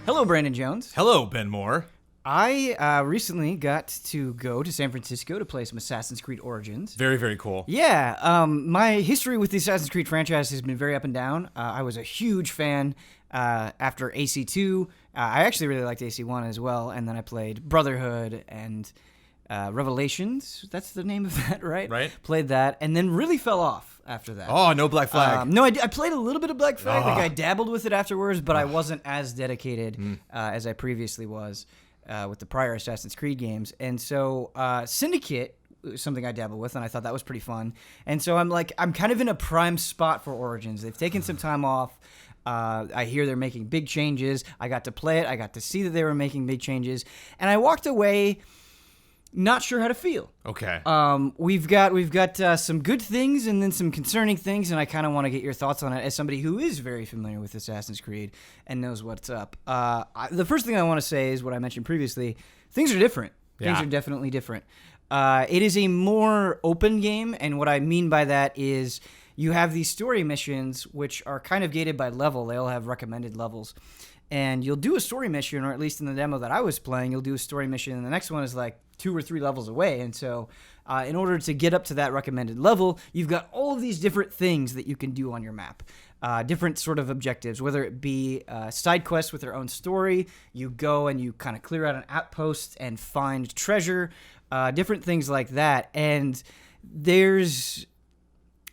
Hello, Brandon Jones. Hello, Ben Moore. I recently got to go to San Francisco to play some Assassin's Creed Origins. Very, very cool. Yeah, my history with the Assassin's Creed franchise has been very up and down. I was a huge fan after AC2. I actually really liked AC1 as well, and then I played Brotherhood and Revelations. That's the name of that, right? Right. Played that, and then really fell off after that. Oh, no Black Flag. No, I played a little bit of Black Flag. Like I dabbled with it afterwards, but I wasn't as dedicated as I previously was with the prior Assassin's Creed games. And so Syndicate was something I dabbled with, and I thought that was pretty fun. And so I'm kind of in a prime spot for Origins. They've taken some time off. I hear they're making big changes. I got to play it. I got to see that they were making big changes. And I walked away not sure how to feel. Okay. We've got some good things and then some concerning things, and I kind of want to get your thoughts on it as somebody who is very familiar with Assassin's Creed and knows what's up. The first thing I want to say is what I mentioned previously. Things are different. Things are definitely different. It is a more open game, and what I mean by that is you have these story missions which are kind of gated by level. They all have recommended levels. And you'll do a story mission, or at least in the demo that I was playing, you'll do a story mission, and the next one is like 2 or 3 levels away. And so in order to get up to that recommended level, you've got all of these different things that you can do on your map. Different sort of objectives, whether it be side quests with their own story, you go and you kind of clear out an outpost and find treasure, different things like that. And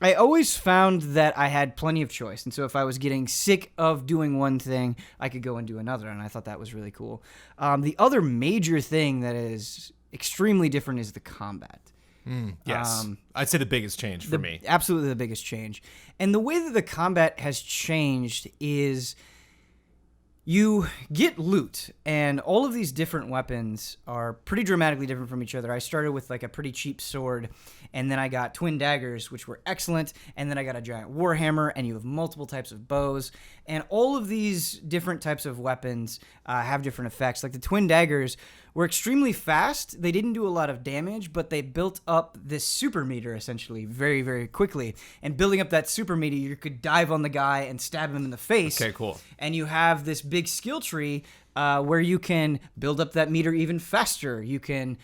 I always found that I had plenty of choice. And so if I was getting sick of doing one thing, I could go and do another. And I thought that was really cool. The other major thing that is extremely different is the combat. Yes. I'd say the biggest change for me. Absolutely the biggest change. And the way that the combat has changed is you get loot, and all of these different weapons are pretty dramatically different from each other. I started with like a pretty cheap sword, and then I got twin daggers, which were excellent, and then I got a giant warhammer, and you have multiple types of bows, and all of these different types of weapons have different effects. Like the twin daggers were extremely fast. They didn't do a lot of damage, but they built up this super meter essentially very, very quickly. And building up that super meter, you could dive on the guy and stab him in the face. Okay, cool. And you have this big skill tree where you can build up that meter even faster. You can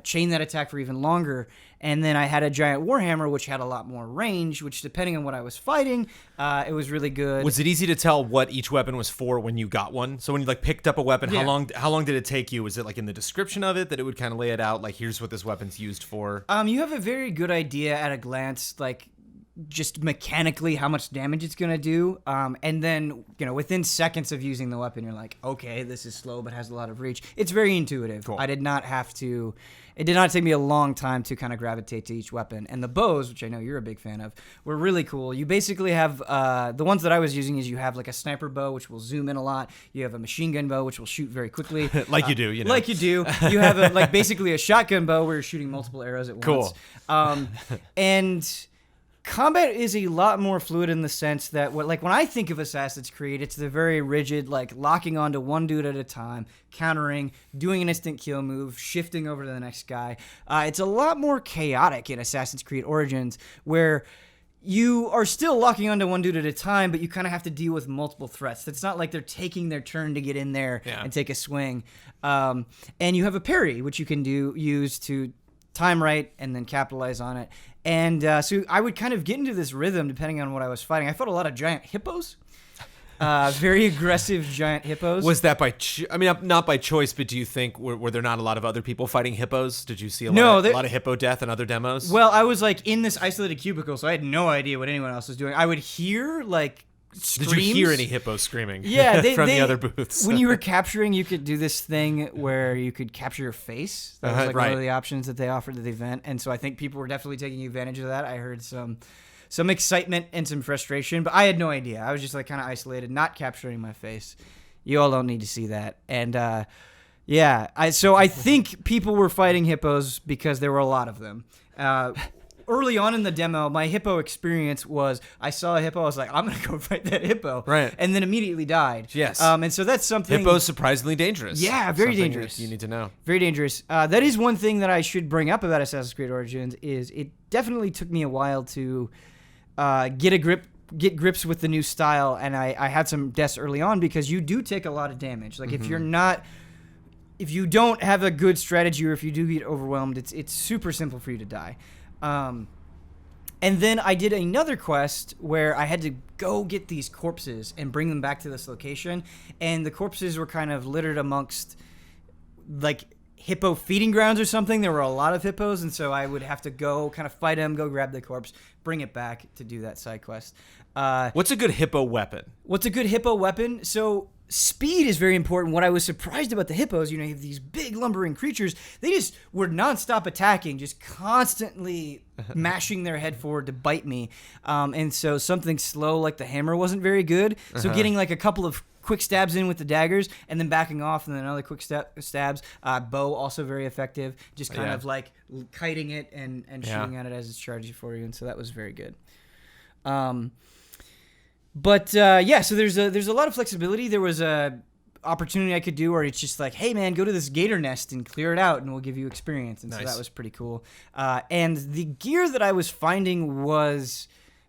chain that attack for even longer. And then I had a giant warhammer, which had a lot more range, which depending on what I was fighting, it was really good. Was it easy to tell what each weapon was for when you got one? So when you like picked up a weapon, how long did it take you? Was it like in the description of it that it would kind of lay it out, like here's what this weapon's used for? You have a very good idea at a glance, like just mechanically how much damage it's going to do. And then, within seconds of using the weapon, you're like, okay, this is slow but has a lot of reach. It's very intuitive. Cool. It did not take me a long time to kind of gravitate to each weapon. And the bows, which I know you're a big fan of, were really cool. You basically have, the ones that I was using is you have like a sniper bow, which will zoom in a lot. You have a machine gun bow, which will shoot very quickly. Like you do, Like you do. You have basically a shotgun bow where you're shooting multiple arrows at once. Cool. And combat is a lot more fluid in the sense that, when I think of Assassin's Creed, it's the very rigid, locking onto one dude at a time, countering, doing an instant kill move, shifting over to the next guy. It's a lot more chaotic in Assassin's Creed Origins, where you are still locking onto one dude at a time, but you kind of have to deal with multiple threats. It's not like they're taking their turn to get in there and take a swing. And you have a parry, which you can use to time right and then capitalize on it. And so I would kind of get into this rhythm depending on what I was fighting. I fought a lot of giant hippos. Very aggressive giant hippos. Was that not by choice, but do you think were there not a lot of other people fighting hippos? Did you see a lot of hippo death in other demos? Well, I was in this isolated cubicle, so I had no idea what anyone else was doing. I would hear screams. Did you hear any hippos screaming? Yeah, from the other booths. When you were capturing, you could do this thing where you could capture your face. That was one of the options that they offered at the event, and so I think people were definitely taking advantage of that. I heard some excitement and some frustration, but I had no idea. I was just kind of isolated, not capturing my face. You all don't need to see that. And I think people were fighting hippos because there were a lot of them. early on in the demo, my hippo experience was I saw a hippo. I was like, I'm going to go fight that hippo. Right. And then immediately died. Yes. And so that's something. Hippo's surprisingly dangerous. Yeah, very Something dangerous. that you need to know. Very dangerous. That is one thing that I should bring up about Assassin's Creed Origins is it definitely took me a while to get grips with the new style, and I had some deaths early on because you do take a lot of damage. Like if you don't have a good strategy or if you do get overwhelmed, it's super simple for you to die. And then I did another quest where I had to go get these corpses and bring them back to this location, and the corpses were kind of littered amongst like hippo feeding grounds or something. There were a lot of hippos, and so I would have to go kind of fight them, go grab the corpse, bring it back to do that side quest. What's a good hippo weapon? What's a good hippo weapon? So speed is very important. What I was surprised about the hippos, you have these big lumbering creatures. They just were nonstop attacking, just constantly mashing their head forward to bite me. And so something slow like the hammer wasn't very good. So getting like a couple of quick stabs in with the daggers and then backing off and then another quick stabs. Bow also very effective. Just kind of like kiting it and shooting at it as it's charging for you. And so that was very good. So there's a lot of flexibility. There was a opportunity I could do where it's just like, hey man, go to this gator nest and clear it out and we'll give you experience. And so that was pretty cool. And the gear that I was finding was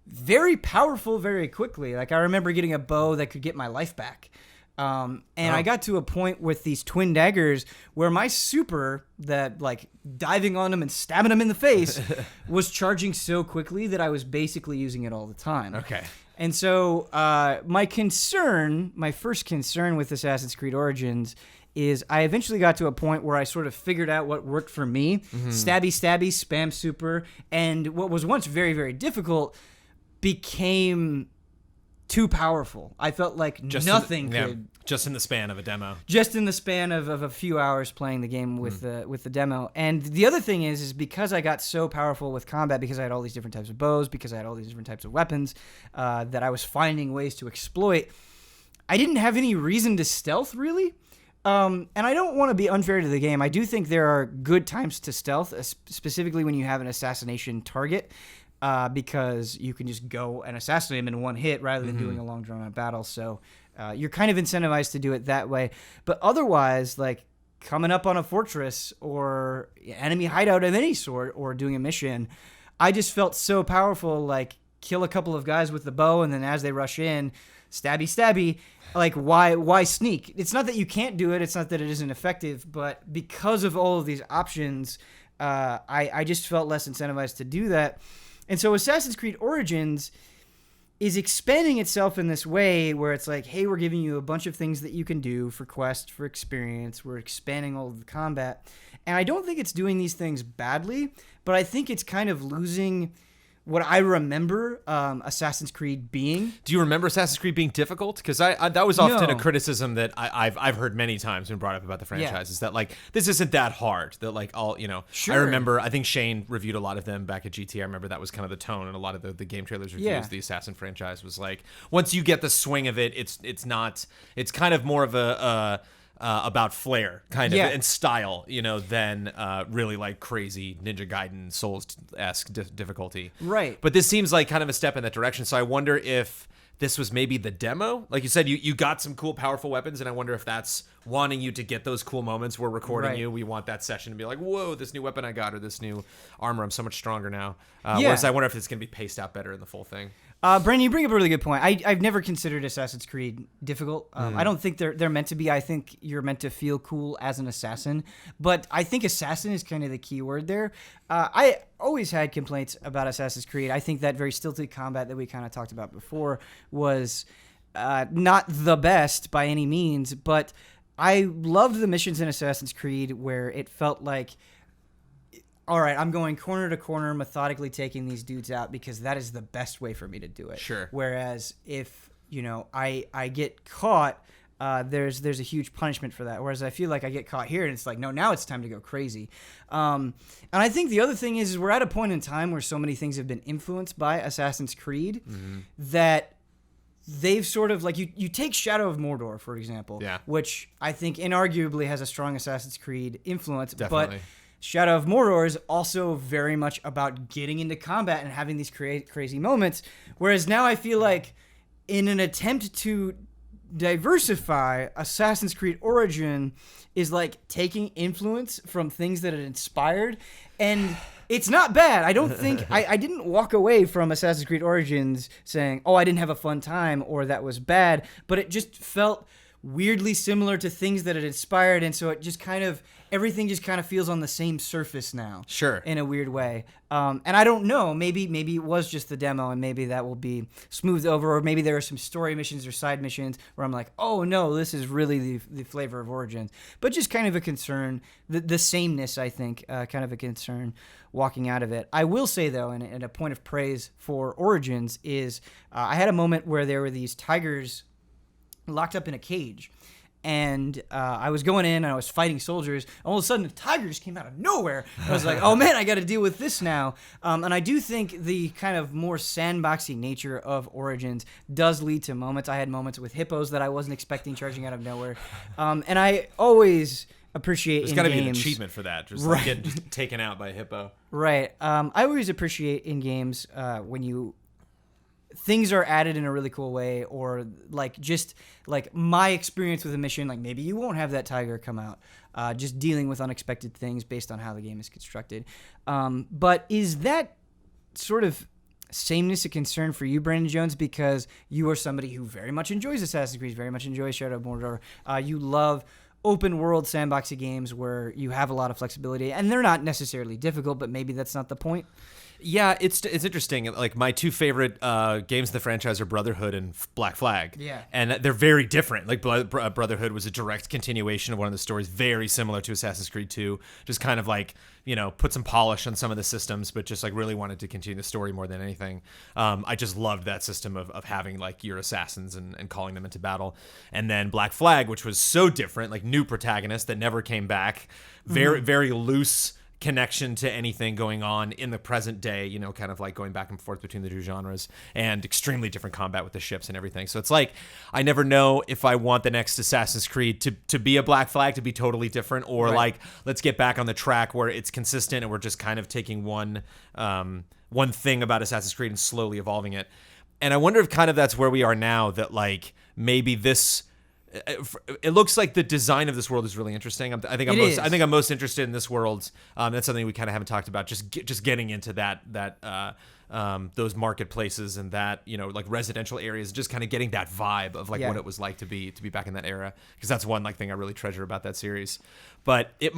very powerful very quickly. Like I remember getting a bow that could get my life back. I got to a point with these twin daggers where my super that like diving on them and stabbing them in the face was charging so quickly that I was basically using it all the time. Okay. And so my first concern with Assassin's Creed Origins is I eventually got to a point where I sort of figured out what worked for me. Stabby, spam super. And what was once very, very difficult became too powerful. I felt like nothing could... Just in the span of a demo. Just in the span of a few hours playing the game with the demo. And the other thing is because I got so powerful with combat, because I had all these different types of bows, because I had all these different types of weapons that I was finding ways to exploit, I didn't have any reason to stealth, really. And I don't want to be unfair to the game. I do think there are good times to stealth, specifically when you have an assassination target. Because you can just go and assassinate him in one hit rather than doing a long drawn-out battle. So you're kind of incentivized to do it that way. But otherwise, like coming up on a fortress or enemy hideout of any sort or doing a mission, I just felt so powerful, like kill a couple of guys with the bow and then as they rush in, stabby. Like, why sneak? It's not that you can't do it. It's not that it isn't effective. But because of all of these options, I just felt less incentivized to do that. And so Assassin's Creed Origins is expanding itself in this way where it's like, hey, we're giving you a bunch of things that you can do for quest, for experience. We're expanding all of the combat. And I don't think it's doing these things badly, but I think it's kind of losing what I remember Assassin's Creed being. Do you remember Assassin's Creed being difficult? Because that was often a criticism that I've heard many times when brought up about the franchise is that like this isn't that hard. That like Sure. I remember I think Shane reviewed a lot of them back at GT. I remember that was kind of the tone and a lot of the game trailers reviews. Yeah. The Assassin franchise was like once you get the swing of it, it's kind of more of a about flair kind of and style, than really like crazy Ninja Gaiden Souls-esque difficulty. Right. But this seems like kind of a step in that direction. So I wonder if this was maybe the demo. Like you said, you got some cool, powerful weapons, and I wonder if that's wanting you to get those cool moments. We're recording you. We want that session to be like, whoa, this new weapon I got or this new armor, I'm so much stronger now. Whereas I wonder if it's going to be paced out better in the full thing. Brandon, you bring up a really good point. I've never considered Assassin's Creed difficult. I don't think they're meant to be. I think you're meant to feel cool as an assassin. But I think assassin is kind of the key word there. I always had complaints about Assassin's Creed. I think that very stilted combat that we kind of talked about before was not the best by any means. But I loved the missions in Assassin's Creed where it felt like, all right, I'm going corner to corner, methodically taking these dudes out because that is the best way for me to do it. Sure. Whereas if, I get caught, there's a huge punishment for that. Whereas I feel like I get caught here and it's like, no, now it's time to go crazy. And I think the other thing is we're at a point in time where so many things have been influenced by Assassin's Creed that they've sort of like you take Shadow of Mordor, for example, which I think inarguably has a strong Assassin's Creed influence. Definitely. But Shadow of Mordor is also very much about getting into combat and having these crazy moments. Whereas now I feel like in an attempt to diversify, Assassin's Creed Origin is like taking influence from things that it inspired, and it's not bad. I don't think I didn't walk away from Assassin's Creed Origins saying, oh, I didn't have a fun time or that was bad, but it just felt weirdly similar to things that it inspired, and so it just kind of everything just kind of feels on the same surface now. Sure. In a weird way. And I don't know. Maybe it was just the demo, and maybe that will be smoothed over, or maybe there are some story missions or side missions where I'm like, oh no, this is really the flavor of Origins. But just kind of a concern, the sameness, I think, kind of a concern walking out of it. I will say, though, and a point of praise for Origins is I had a moment where there were these tigers locked up in a cage. And I was going in and I was fighting soldiers. All of a sudden, the tigers came out of nowhere. I was like, oh man, I got to deal with this now. And I do think the kind of more sandboxy nature of Origins does lead to moments. I had moments with hippos that I wasn't expecting charging out of nowhere. And I always appreciate There's in got to be an games- achievement for that. Just Right. like getting just taken out by a hippo. Right. I always appreciate in games when things are added in a really cool way, or like just like my experience with a mission, like maybe you won't have that tiger come out, just dealing with unexpected things based on how the game is constructed. But is that sort of sameness a concern for you, Brandon Jones, because you are somebody who very much enjoys Assassin's Creed, very much enjoys Shadow of Mordor. You love open world sandboxy games where you have a lot of flexibility, and they're not necessarily difficult, but maybe that's not the point. Yeah, it's interesting. Like my two favorite games in the franchise are Brotherhood and Black Flag. Yeah. And they're very different. Like Brotherhood was a direct continuation of one of the stories, very similar to Assassin's Creed 2. Just kind of like, put some polish on some of the systems, but just like really wanted to continue the story more than anything. I just loved that system of having like your assassins and calling them into battle. And then Black Flag, which was so different, like new protagonist that never came back, very, very loose connection to anything going on in the present day, kind of like going back and forth between the two genres, and extremely different combat with the ships and everything. So it's like, I never know if I want the next Assassin's Creed to be a Black Flag, to be totally different, or like, let's get back on the track where it's consistent and we're just kind of taking one thing about Assassin's Creed and slowly evolving it. And I wonder if kind of that's where we are now, that like maybe this, it looks like the design of this world is really interesting. I think I'm most interested in this world. That's something we kind of haven't talked about. Just getting into that those marketplaces and that like residential areas, just kind of getting that vibe of like what it was like to be back in that era. Because that's one like thing I really treasure about that series. But it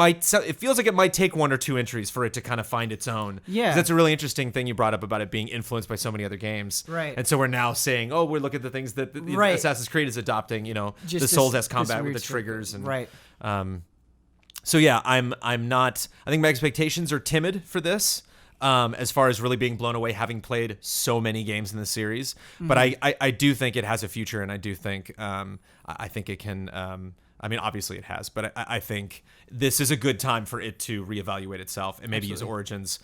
feels like it might take one or two entries for it to kind of find its own. Yeah, 'cause that's a really interesting thing you brought up about it being influenced by so many other games. Right. And so we're now saying, oh, we look at the things that Assassin's Creed is adopting. Just the Souls-esque combat with the triggers and right. So yeah, I'm not. I think my expectations are timid for this. As far as really being blown away, having played so many games in the series, but I do think it has a future, and I do think I think it can. I mean, obviously it has, but I think this is a good time for it to reevaluate itself and maybe use Origins.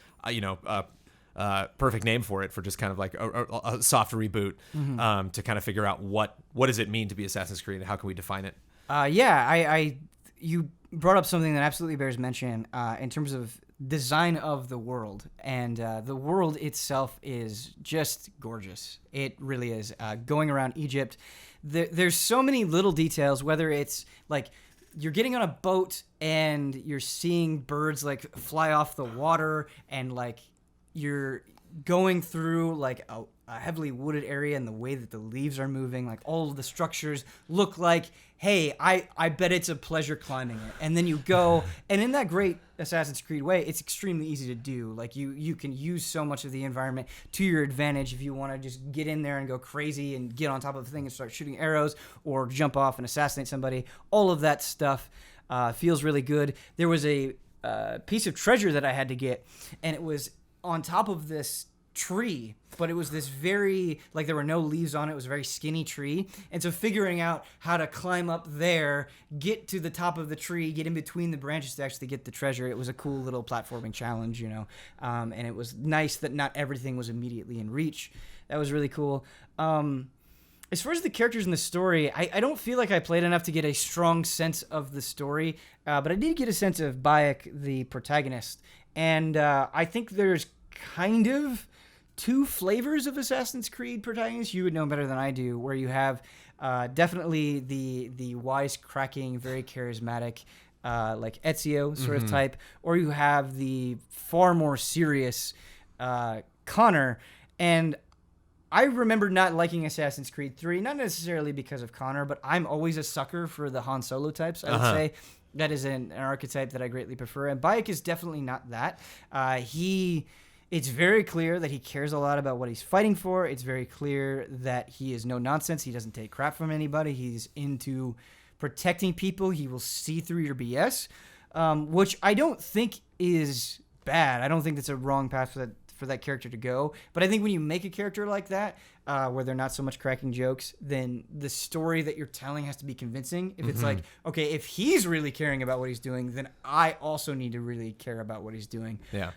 Perfect name for it, for just kind of like a soft reboot, to kind of figure out what does it mean to be Assassin's Creed and how can we define it. You brought up something that absolutely bears mention in terms of design of the world, and the world itself is just gorgeous. It really is. Going around Egypt, there's so many little details, whether it's like you're getting on a boat and you're seeing birds like fly off the water, and like you're going through like a heavily wooded area, and the way that the leaves are moving, like all of the structures look like, hey, I bet it's a pleasure climbing it. And then you go, and in that great Assassin's Creed way, it's extremely easy to do. Like you can use so much of the environment to your advantage if you want to just get in there and go crazy and get on top of the thing and start shooting arrows or jump off and assassinate somebody. All of that stuff feels really good. There was a piece of treasure that I had to get, and it was on top of this tree, but it was this very, like, there were no leaves on it. It was a very skinny tree. And so figuring out how to climb up there, get to the top of the tree, get in between the branches to actually get the treasure, it was a cool little platforming challenge, and it was nice that not everything was immediately in reach. That was really cool. As far as the characters in the story, I don't feel like I played enough to get a strong sense of the story, but I did get a sense of Bayek, the protagonist. And I think there's kind of two flavors of Assassin's Creed protagonists. You would know better than I do, where you have definitely the wisecracking, very charismatic, like Ezio sort of type, or you have the far more serious Connor. And I remember not liking Assassin's Creed 3, not necessarily because of Connor, but I'm always a sucker for the Han Solo types, I would say. That is an archetype that I greatly prefer. And Bayek is definitely not that. It's very clear that he cares a lot about what he's fighting for. It's very clear that he is no nonsense. He doesn't take crap from anybody. He's into protecting people. He will see through your BS, which I don't think is bad. I don't think that's a wrong path for that character to go. But I think when you make a character like that, where they're not so much cracking jokes, then the story that you're telling has to be convincing. If it's like, okay, if he's really caring about what he's doing, then I also need to really care about what he's doing. Yeah.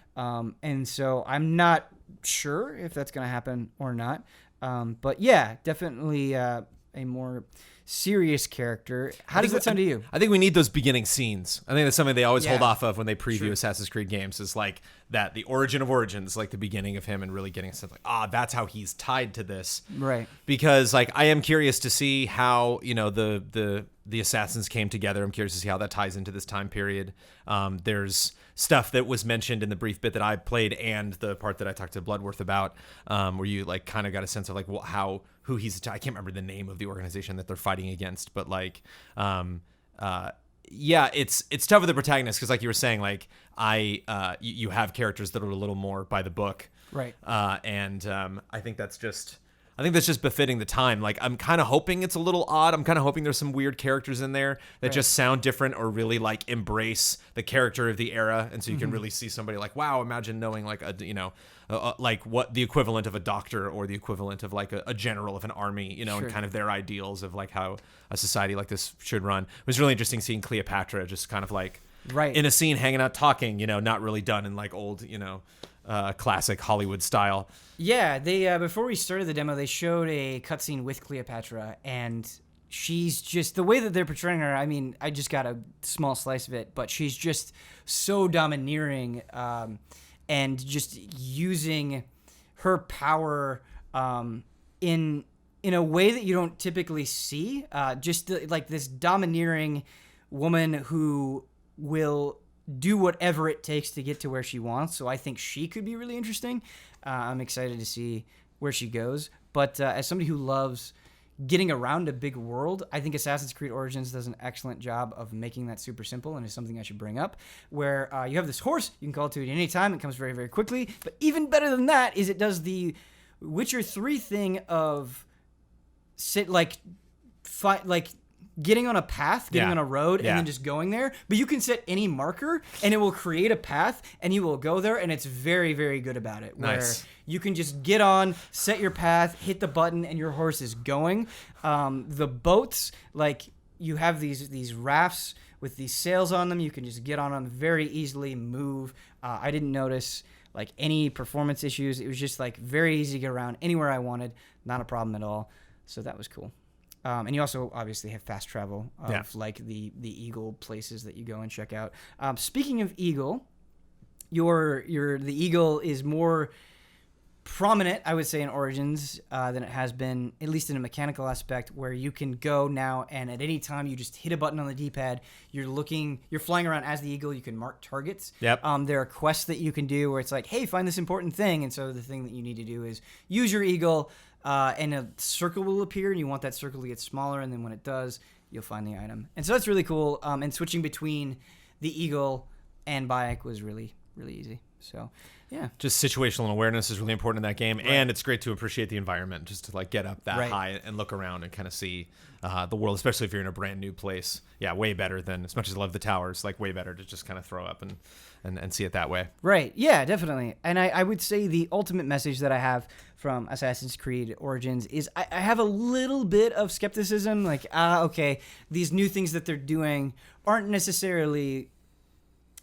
And so I'm not sure if that's going to happen or not. But yeah, definitely a more serious character. How does that sound to you? I think we need those beginning scenes. I think that's something they always hold off of when they preview Sure. Assassin's Creed games, is like that, the origin of origins, like the beginning of him, and really getting a sense like, that's how he's tied to this. Right. Because like I am curious to see how, the assassins came together. I'm curious to see how that ties into this time period. There's stuff that was mentioned in the brief bit that I played and the part that I talked to Bloodworth about, where you like kind of got a sense of like who he's, I can't remember the name of the organization that they're fighting against, but like, yeah, it's tough with the protagonist because like you were saying, like you have characters that are a little more by the book, Right. and I think that's just befitting the time. Like, I'm kind of hoping it's a little odd. I'm kind of hoping there's some weird characters in there that just sound different or really like embrace the character of the era. And so you can really see somebody like, wow, imagine knowing like like what the equivalent of a doctor or the equivalent of like a general of an army, and kind of their ideals of like how a society like this should run. It was really interesting seeing Cleopatra just kind of like in a scene hanging out talking, not really done in like old, classic Hollywood style. Yeah, they before we started the demo, they showed a cutscene with Cleopatra, and she's just, the way that they're portraying her, I mean, I just got a small slice of it, but she's just so domineering, and just using her power in a way that you don't typically see. Like this domineering woman who will do whatever it takes to get to where she wants. So I think she could be really interesting. I'm excited to see where she goes. But as somebody who loves getting around a big world, I think Assassin's Creed Origins does an excellent job of making that super simple, and is something I should bring up, where you have this horse, you can call it to it at any time, it comes very, very quickly. But even better than that is it does the Witcher 3 thing of getting on a path, getting on a road, and then just going there. But you can set any marker, and it will create a path, and you will go there, and it's very, very good about it. Where you can just get on, set your path, hit the button, and your horse is going. The boats, like, you have these rafts with these sails on them. You can just get on them very easily, move. I didn't notice, like, any performance issues. It was just, like, very easy to get around anywhere I wanted. Not a problem at all. So that was cool. And you also obviously have fast travel of like the Eagle places that you go and check out. Speaking of Eagle, the Eagle is more prominent, I would say, in Origins than it has been, at least in a mechanical aspect, where you can go now and at any time you just hit a button on the D-pad. You're flying around as the Eagle. You can mark targets. Yep. There are quests that you can do where it's like, hey, find this important thing. And so the thing that you need to do is use your Eagle. And a circle will appear, and you want that circle to get smaller, and then when it does, you'll find the item. And so that's really cool. And switching between the Eagle and Bayek was really, really easy. So, yeah. Just situational awareness is really important in that game, and it's great to appreciate the environment, just to like get up that high and look around and kind of see the world, especially if you're in a brand new place. Yeah, way better than, as much as I love the towers, like way better to just kind of throw up and see it that way. Right. Yeah, definitely. And I would say the ultimate message that I have from Assassin's Creed Origins is I have a little bit of skepticism. Like, okay, these new things that they're doing aren't necessarily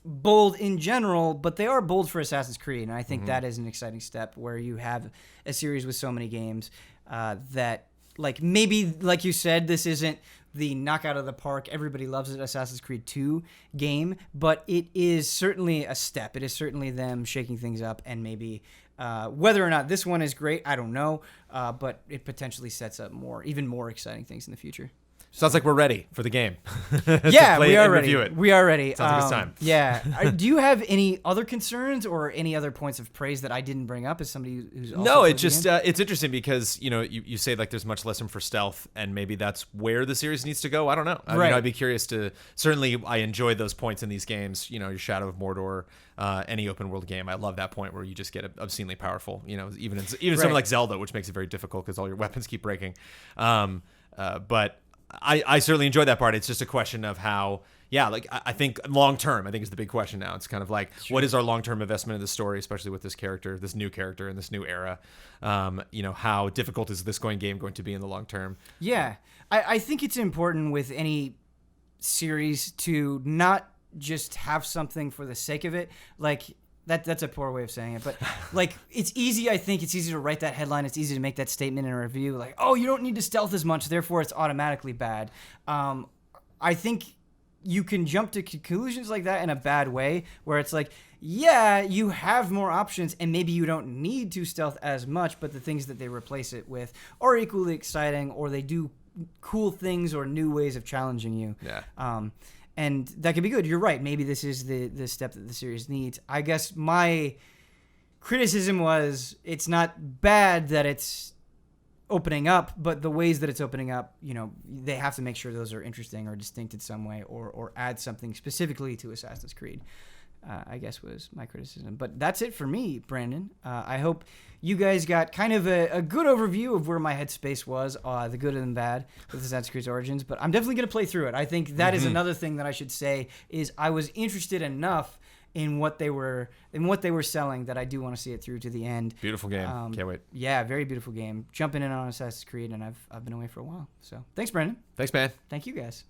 bold in general, but they are bold for Assassin's Creed. And I think that is an exciting step where you have a series with so many games that like maybe like you said, this isn't the knockout of the park, everybody loves it Assassin's Creed 2 game, but it is certainly a step. It is certainly them shaking things up, and maybe whether or not this one is great, I don't know, but it potentially sets up even more exciting things in the future. Sounds like we're ready for the game. Yeah, we are ready. We are ready. Sounds like it's time. Yeah. Do you have any other concerns or any other points of praise that I didn't bring up as somebody who's also No, played it's the just game? it's interesting because you say like there's much less room for stealth, and maybe that's where the series needs to go. I don't know. I mean, I'd be curious to. Certainly, I enjoy those points in these games. Your Shadow of Mordor, any open world game. I love that point where you just get obscenely powerful. Even something like Zelda, which makes it very difficult because all your weapons keep breaking. But I certainly enjoy that part. It's just a question of how, like I think long term, I think is the big question now. It's kind of like, what is our long term investment in the story, especially with this new character in this new era? How difficult is this game going to be in the long term? Yeah, I think it's important with any series to not just have something for the sake of it. Like, that's a poor way of saying it, but like it's easy to write that headline, it's easy to make that statement in a review, like, oh, you don't need to stealth as much, therefore it's automatically bad. I think you can jump to conclusions like that in a bad way, where it's like, yeah, you have more options and maybe you don't need to stealth as much, but the things that they replace it with are equally exciting, or they do cool things or new ways of challenging you. And that could be good. You're right. Maybe this is the step that the series needs. I guess my criticism was it's not bad that it's opening up, but the ways that it's opening up, they have to make sure those are interesting or distinct in some way, or add something specifically to Assassin's Creed. I guess was my criticism. But that's it for me, Brandon. I hope you guys got kind of a good overview of where my headspace was, the good and bad with Assassin's Creed Origins. But I'm definitely going to play through it. I think that is another thing that I should say is I was interested enough in what they were selling that I do want to see it through to the end. Beautiful game. Can't wait. Yeah, very beautiful game. Jumping in on Assassin's Creed, and I've been away for a while. So thanks, Brandon. Thanks, man. Thank you, guys.